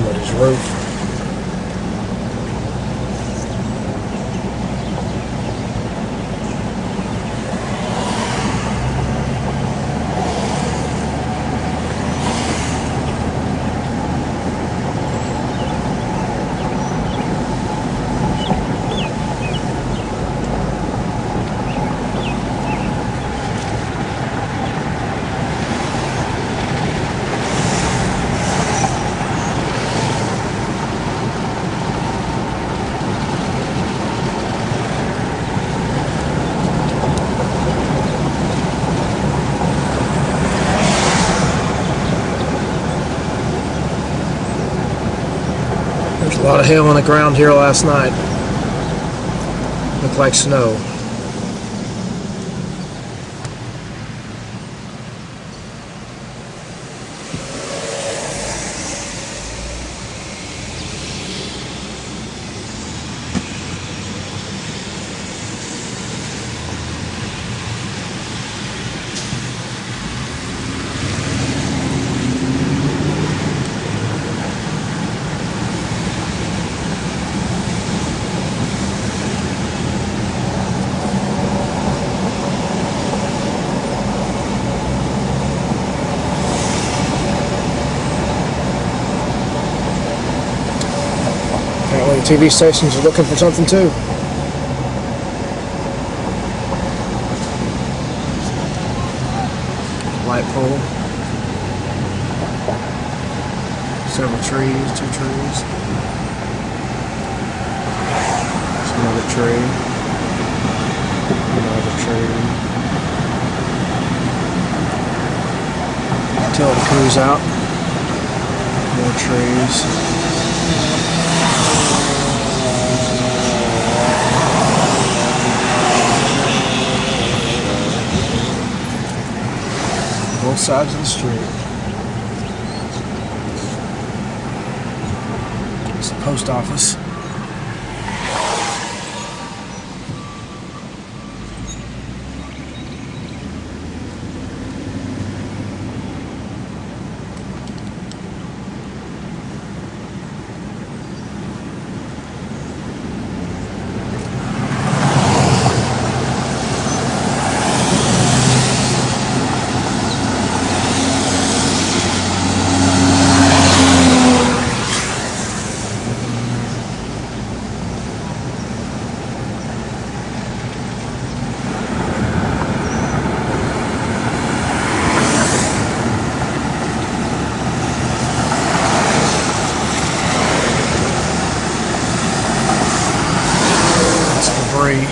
somebody's roof. There's a lot of hail on the ground here last night. Looked like snow. Apparently TV stations are looking for something too. Light pole. Several trees, 2 trees. There's another tree. Another tree. Utility crews out. More trees. Both sides of the street. It's the post office. Debris.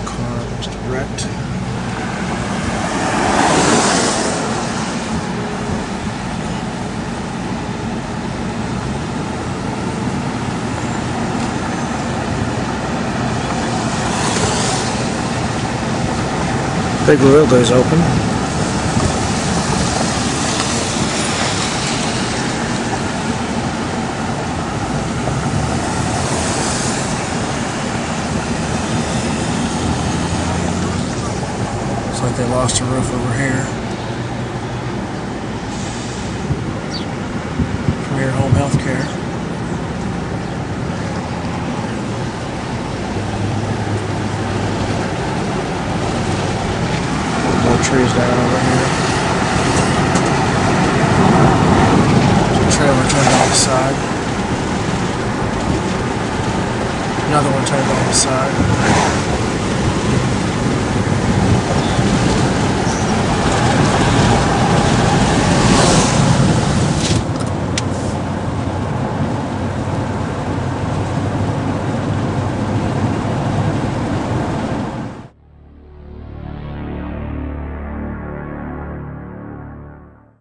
Car just wrecked. Big wheel goes open. Like they lost a roof over here. Premier Home Healthcare. More trees down over here. There's a trailer turned on the side. Another one turned on the side.